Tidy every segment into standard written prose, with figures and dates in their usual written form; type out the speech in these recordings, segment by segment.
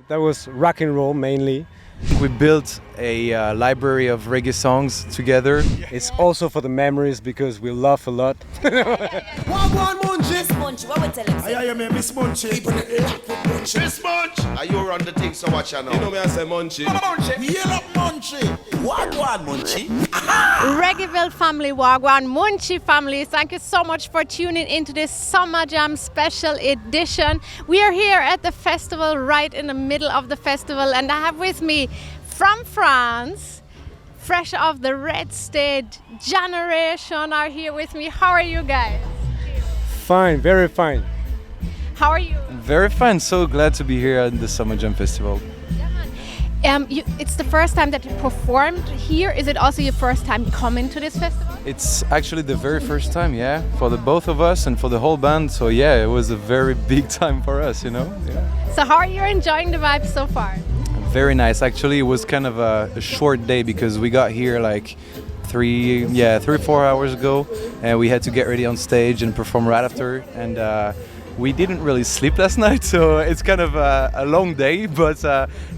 That was rock and roll mainly. We built a library of reggae songs together. It's also for the memories because we laugh a lot. Wha Gwaan Munchy. Miss Munchy, what we tell him? I hear me, Miss Munchy. People that laugh with Munchy. Miss Munchy. Are you run the thing, so watch out now. You know me, I say Munchy. Munchy. Yell up Munchy. Wha Gwaan Munchy. Reggaeville family, Wha Gwaan Munchy family, thank you so much for tuning into this Summerjam special edition. We are here at the festival, right in the middle of the festival, and I have with me from France, fresh off the red stage, Jahneration are here with me. How are you guys? Fine, very fine. How are you? Very fun. So glad to be here at the Summerjam Festival. It's the first time that you performed here. Is it also your first time coming to this festival? It's actually the very first time, yeah, for the both of us and for the whole band. So yeah, it was a very big time for us, you know. Yeah. So how are you enjoying the vibe so far? Very nice. Actually, it was kind of a short day because we got here like 3 or 4 hours ago, and we had to get ready on stage and perform right after. And we didn't really sleep last night, so it's kind of a long day. But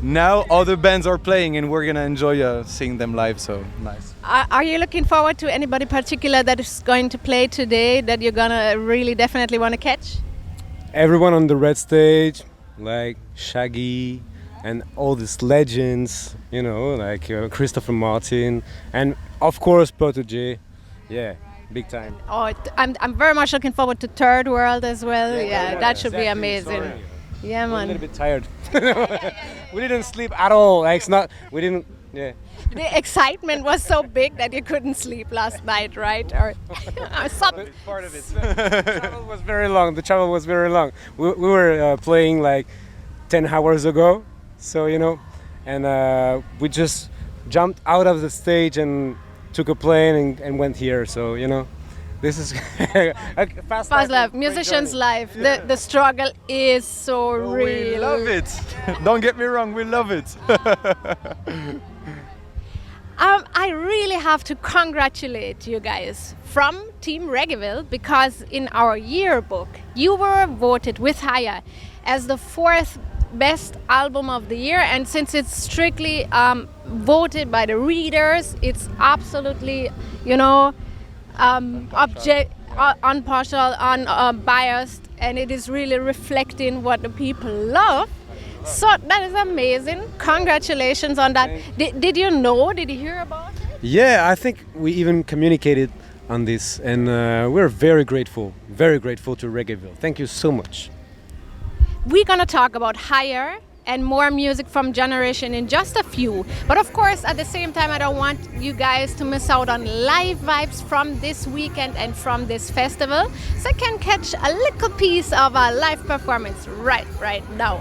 now other bands are playing, and we're gonna enjoy seeing them live. So nice. Are you looking forward to anybody particular that is going to play today that you're gonna really definitely want to catch? Everyone on the red stage, like Shaggy and all these legends, you know, like Christopher Martin, and of course Protégé. Yeah, big time. Oh, I'm very much looking forward to Third World as well. Yeah, that should be amazing. Sorry. Yeah, man. I'm a little bit tired. We didn't sleep at all. Like it's not. We didn't. Yeah. The excitement was so big that you couldn't sleep last night, right? Or something. Part of it. The travel was very long. The travel was very long. We were playing like 10 hours ago. So, you know, and we just jumped out of the stage and took a plane and went here. So, you know, this is a fast life, musician's life. Yeah. The struggle is so real. We love it. Don't get me wrong, we love it. I really have to congratulate you guys from Team Reggaeville because in our yearbook, you were voted with Higher as the 4th best album of the year, and since it's strictly voted by the readers, it's absolutely, you know, unpartial, unbiased, and it is really reflecting what the people love. So that is amazing. Congratulations on that. Did you know? Did you hear about it? Yeah, I think we even communicated on this, and we're very grateful to Reggaeville. Thank you so much. We're gonna talk about Higher and more music from Jahneration in just a few. But of course, at the same time, I don't want you guys to miss out on live vibes from this weekend and from this festival. So you can catch a little piece of a live performance right now.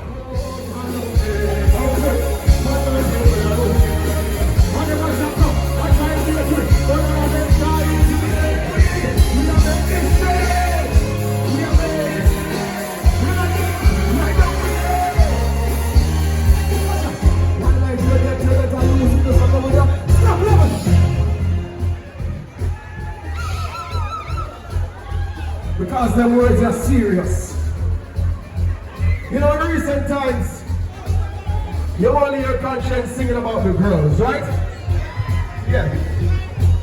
Because the words are serious. You know, in recent times, you only hear Konshens singing about the girls, right? Yeah.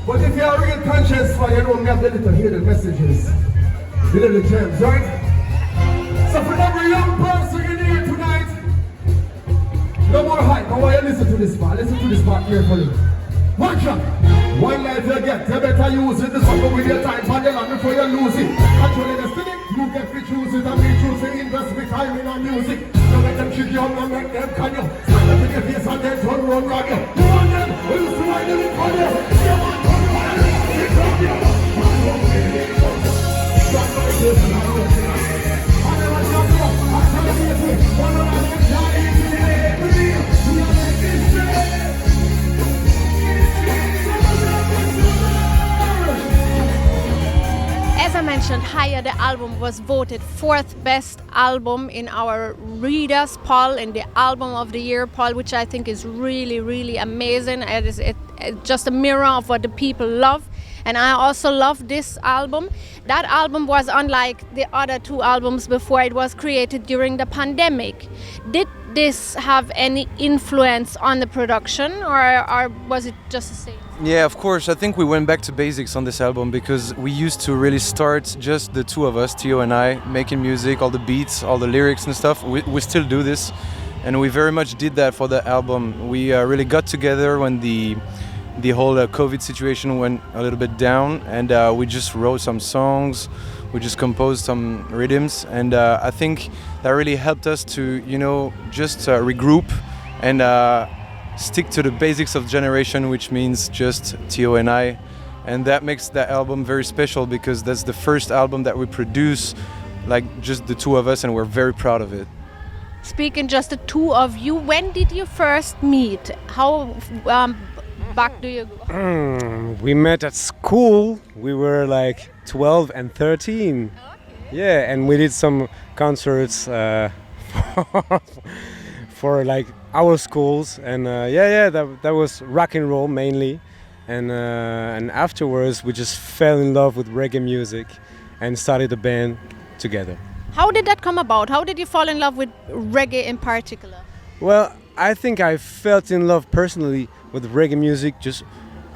But if you're a real Konshens fan, you don't get to hear the messages, the little gems, right? So for every young person in here tonight, no more hype. I want you to listen to this part. Listen to this part carefully. Watch out! One life you get, you better use it. This one with your time on the land before you lose it. Actually, destiny, you get to choose it, and we choose to invest with time in our music. Don't let them trick you and make them can you. Stand up in your face and then turn run round you. You want them, we used to ride them in on you. You want them, we come you. I don't really want them. That's my business, I don't think I never jump you. I tell you this, one of them is Johnny today. We are making straight. As I mentioned, Higher, the album was voted 4th best album in our readers poll, in the album of the year poll, which I think is really amazing. It is just a mirror of what the people love, and I also love this album. That album was unlike the other 2 albums before. It was created during the pandemic. Did this have any influence on the production, or was it just the same? Yeah, of course. I think we went back to basics on this album because we used to really start just the two of us, Theo and I, making music, all the beats, all the lyrics and stuff. We still do this, and we very much did that for the album. We really got together when the whole COVID situation went a little bit down, and we just wrote some songs. We just composed some rhythms, and I think that really helped us to, you know, just regroup and stick to the basics of Jahneration, which means just Theo and I. And that makes that album very special because that's the first album that we produce, like just the two of us, and we're very proud of it. Speaking just the two of you, when did you first meet? How back do you go? We met at school. We were like 12 and 13. Okay. Yeah, and we did some concerts for like our schools, and that was rock and roll mainly, and afterwards we just fell in love with reggae music and started a band together. How did that come about? How did you fall in love with reggae in particular? Well, I think I felt in love personally with reggae music just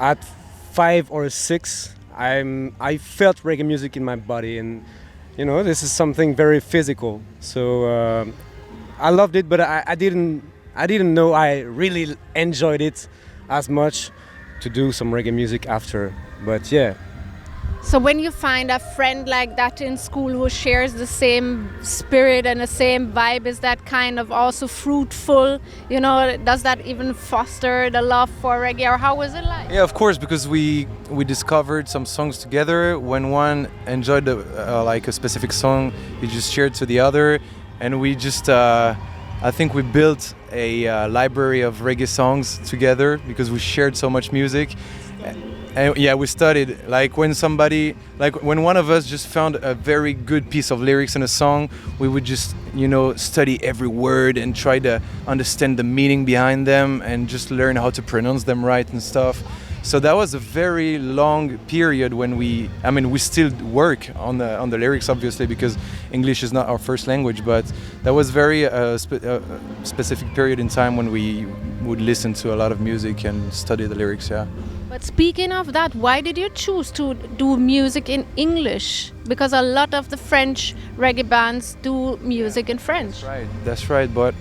at 5 or 6. I felt reggae music in my body, and you know, this is something very physical. So I loved it, but I didn't know I really enjoyed it as much to do some reggae music after. But yeah. So when you find a friend like that in school who shares the same spirit and the same vibe, is that kind of also fruitful? You know, does that even foster the love for reggae, or how was it like? Yeah, of course, because we discovered some songs together. When one enjoyed like a specific song, he just shared to the other, and we just I think we built a library of reggae songs together because we shared so much music. And yeah, we studied, like when one of us just found a very good piece of lyrics in a song, we would just, you know, study every word and try to understand the meaning behind them and just learn how to pronounce them right and stuff. So that was a very long period when we still work on the lyrics, obviously, because English is not our first language, but that was very specific period in time when we would listen to a lot of music and study the lyrics, yeah. But speaking of that, why did you choose to do music in English? Because a lot of the French reggae bands do music in French. That's right, but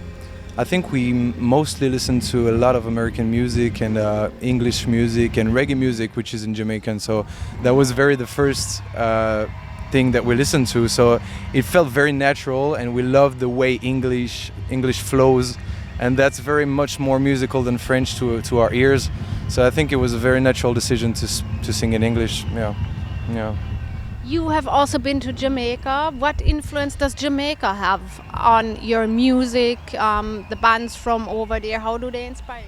I think we mostly listen to a lot of American music and English music and reggae music, which is in Jamaican. So that was the first thing that we listened to. So it felt very natural, and we loved the way English flows, and that's very much more musical than French to our ears. So I think it was a very natural decision to sing in English. Yeah. You have also been to Jamaica. What influence does Jamaica have on your music? The bands from over there, how do they inspire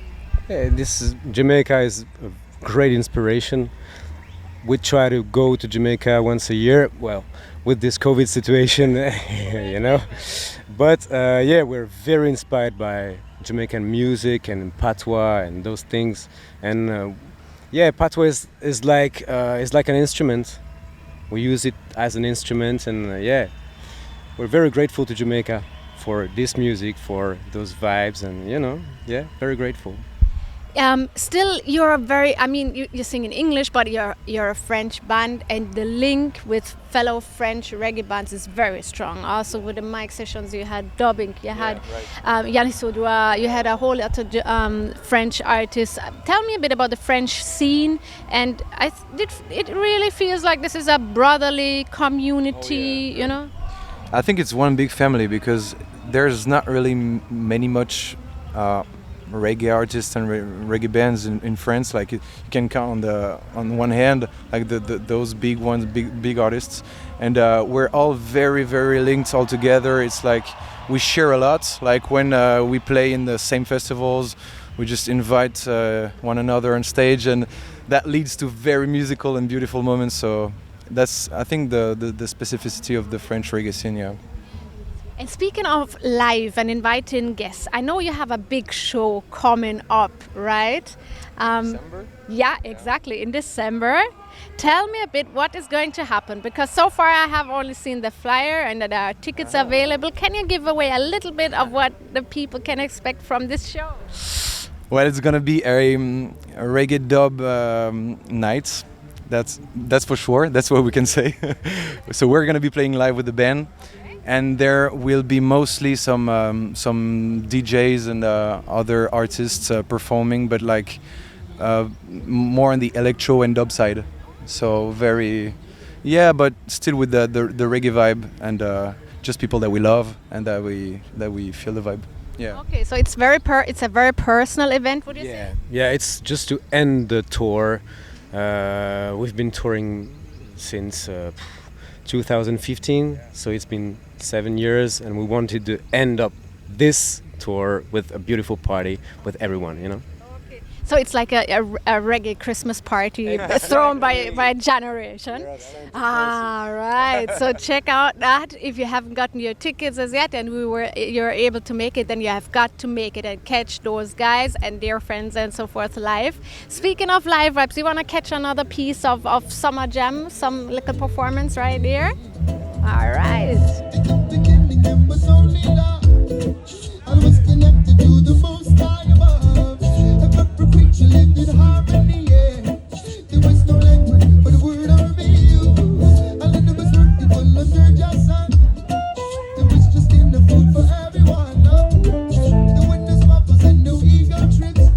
you? Yeah, Jamaica is a great inspiration. We try to go to Jamaica once a year. Well, with this COVID situation, you know. But yeah, we're very inspired by Jamaican music and patois and those things. And yeah, patois is like an instrument. We use it as an instrument, and yeah, we're very grateful to Jamaica for this music, for those vibes, and you know, yeah, very grateful. Still, you're a very, you sing in English, but you're a French band, and the link with fellow French reggae bands is very strong. Also with the mic sessions, you had dubbing, you had Yannis Odua, you had a whole lot of French artists. Tell me a bit about the French scene, and it really feels like this is a brotherly community, you know? I think it's one big family because there's not really much reggae artists and reggae bands in France. Like you can count on one hand, like those big ones, big artists, and we're all very, very linked all together. It's like we share a lot. Like when we play in the same festivals, we just invite one another on stage, and that leads to very musical and beautiful moments. So that's, I think, the specificity of the French reggae scene. Yeah. And speaking of live and inviting guests, I know you have a big show coming up, right? December? Yeah, exactly, in December. Tell me a bit what is going to happen, because so far I have only seen the flyer and that there are tickets available. Can you give away a little bit of what the people can expect from this show? Well, it's gonna be a reggae dub night. That's for sure. That's what we can say. So we're gonna be playing live with the band, and there will be mostly some DJs and other artists performing, but like more on the electro and dub side. So but still with the reggae vibe and just people that we love and that we feel the vibe. Yeah. Okay, so it's a very personal event, would you say? Yeah, it's just to end the tour. We've been touring since 2015, so it's been 7 years, and we wanted to end up this tour with a beautiful party with everyone, you know. So it's like a reggae Christmas party thrown by Jahneration. Right. So check out that. If you haven't gotten your tickets as yet and you're able to make it, then you have got to make it and catch those guys and their friends and so forth live. Speaking of live vibes, you want to catch another piece of Summerjam, some little performance right there? All right. I was connected to the most high above. Every creature lived in harmony, yeah. There was no language but the word of you. All of them was working under your sun. There was just enough food for everyone. The windows bubbles and no ego trips.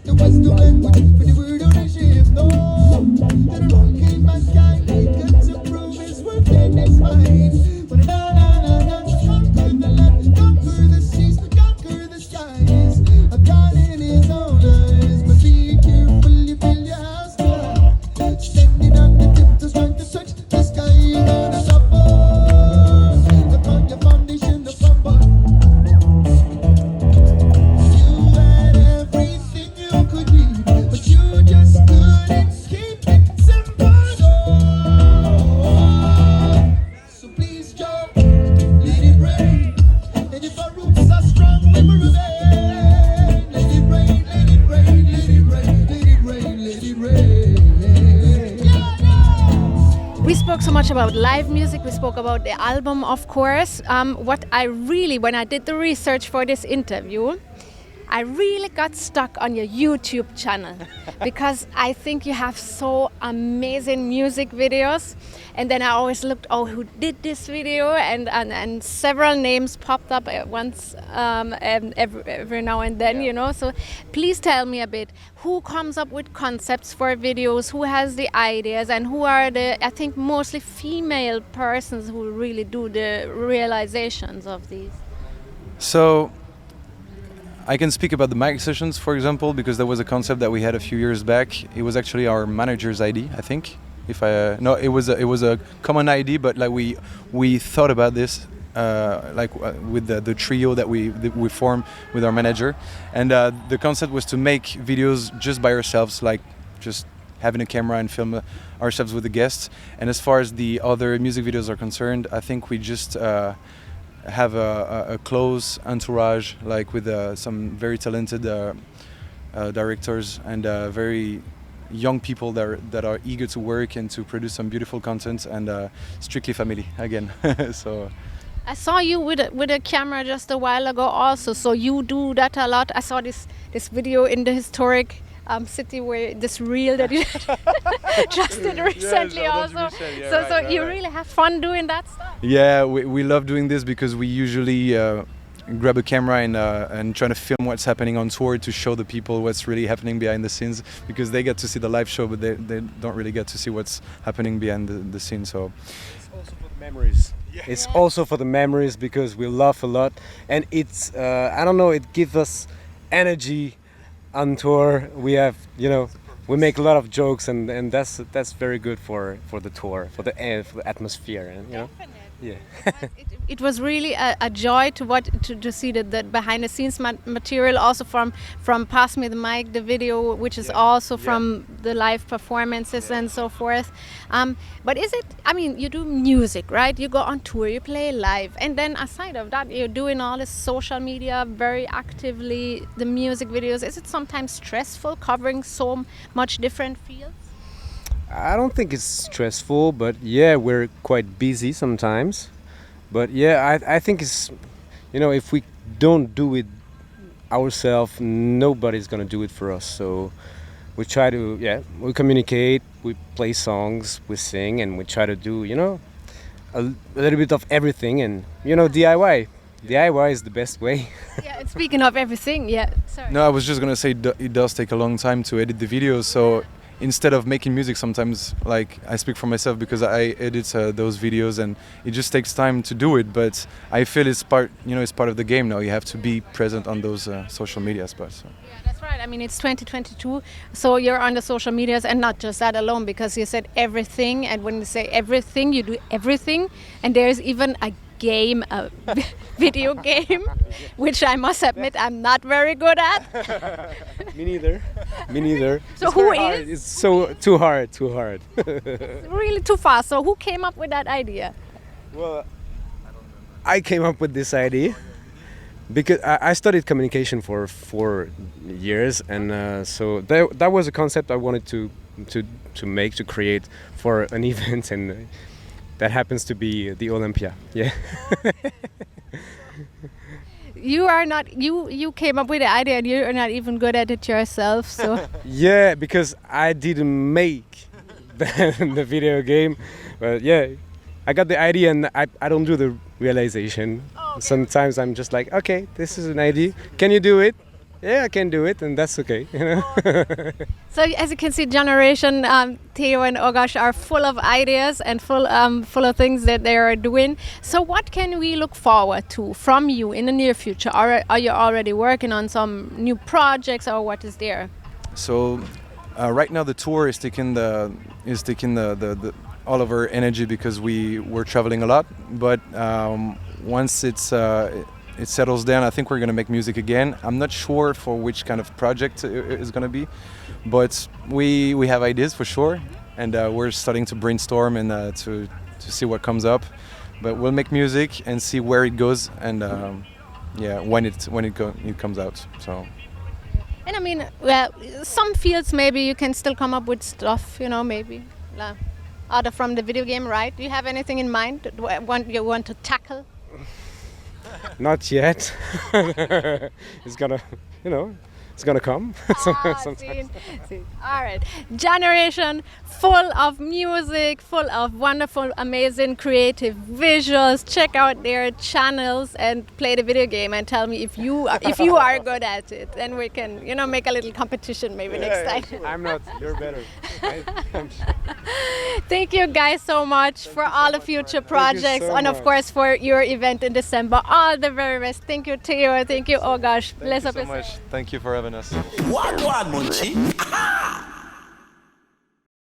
There was no language but the word ownership. No, then along came mankind. They got to prove his worth and his mind. But conquer the land, conquer the seas, conquer the skies. A God in his own eyes, but be careful you build your house now. Standing on the tiptoes trying to touch the sky, you're gonna suffer. Upon your foundation of fumble. You had everything you could need, but you just couldn't keep it simple. So please, Joe, let it rain. And if our roots are strong, we will remain. Let it rain, let it rain, let it rain, let it rain, let it rain. Yeah. We spoke so much about live music. We spoke about the album, of course. When I did the research for this interview, I really got stuck on your YouTube channel because I think you have so amazing music videos. And then I always looked, who did this video? And several names popped up at once, every now and then, you know. So please tell me a bit, who comes up with concepts for videos, who has the ideas, and who are I think mostly female persons who really do the realizations of these? So I can speak about the mic sessions, for example, because there was a concept that we had a few years back. It was actually our manager's idea, I think. It was a common idea, but like we thought about this with the trio that we formed with our manager, and the concept was to make videos just by ourselves, like just having a camera and film ourselves with the guests. And as far as the other music videos are concerned, I think we just have a close entourage, like with some very talented directors and very young people that are eager to work and to produce some beautiful content, and strictly family again. So I saw you with a camera just a while ago also, so you do that a lot. I saw this video in the historic city where this reel that you just did recently also. So you really have fun doing that stuff? Yeah, we love doing this because we usually grab a camera and try to film what's happening on tour to show the people what's really happening behind the scenes, because they get to see the live show, but they don't really get to see what's happening behind the scenes. So it's also for the memories. Yeah. It's also for the memories because we laugh a lot, and it's I don't know, it gives us energy on tour. We have, we make a lot of jokes, and that's very good for the tour, for the atmosphere, and Definitely. Yeah. It was really a joy to see the behind the scenes material, also from Pass Me the Mic, the video, which is also from the live performances and so forth. But is it, I mean, you do music, right? You go on tour, you play live, and then aside of that, you're doing all this social media very actively, the music videos. Is it sometimes stressful covering so much different fields? I don't think it's stressful, but yeah, we're quite busy sometimes. But yeah, I think it's, you know, if we don't do it ourselves, nobody's gonna do it for us. So we try to, we communicate, we play songs, we sing, and we try to do, you know, a little bit of everything, and you know, DIY. DIY is the best way. Yeah, and speaking of everything, sorry. No, I was just gonna say it does take a long time to edit the videos, so instead of making music, sometimes, like, I speak for myself because I edit those videos, and it just takes time to do it. But I feel it's part of the game now. You have to be present on those social media spots. So. Yeah, that's right. I mean, it's 2022, so you're on the social medias, and not just that alone, because you said everything, and when you say everything, you do everything, and there's even a game, a video game, which I must admit I'm not very good at. Me neither. Me neither. So it's who hard. is? It's so too hard. Really too fast. So who came up with that idea? Well, I came up with this idea because I studied communication for 4 years, and so that was a concept I wanted to create for an event, and that happens to be the Olympia. Yeah. You came up with the idea, and you're not even good at it yourself. So Yeah, because I didn't make the video game, but yeah, I got the idea, and I don't do the realization. Oh, okay. Sometimes I'm just like, okay, this is an idea. Can you do it? Yeah, I can do it, and that's okay. You know. So as you can see, Jahneration, Theo and Ogach are full of ideas and full of things that they are doing. So what can we look forward to from you in the near future? Are you already working on some new projects, or what is there? So right now the tour is taking the all of our energy because we're traveling a lot. But once it settles down, I think we're gonna make music again. I'm not sure for which kind of project it's gonna be, but we have ideas for sure, and we're starting to brainstorm and to see what comes up. But we'll make music and see where it goes, and when it comes out. So. And I mean, well, some fields maybe you can still come up with stuff, you know, maybe other from the video game, right? Do you have anything in mind that you want to tackle? Not yet. It's gonna, you know, it's gonna come. Sometimes. See. All right, Jahneration, full of music, full of wonderful, amazing, creative visuals. Check out their channels and play the video game, and tell me if you are good at it. Then we can, you know, make a little competition maybe next time. I'm not. You're better. Thank you guys so much for all the future projects, and of course for your event in December. All the very best. Thank you, Theo. Thank you, Ogach. Thank you so much. Thank you for having us. Wha Gwaan Munchy.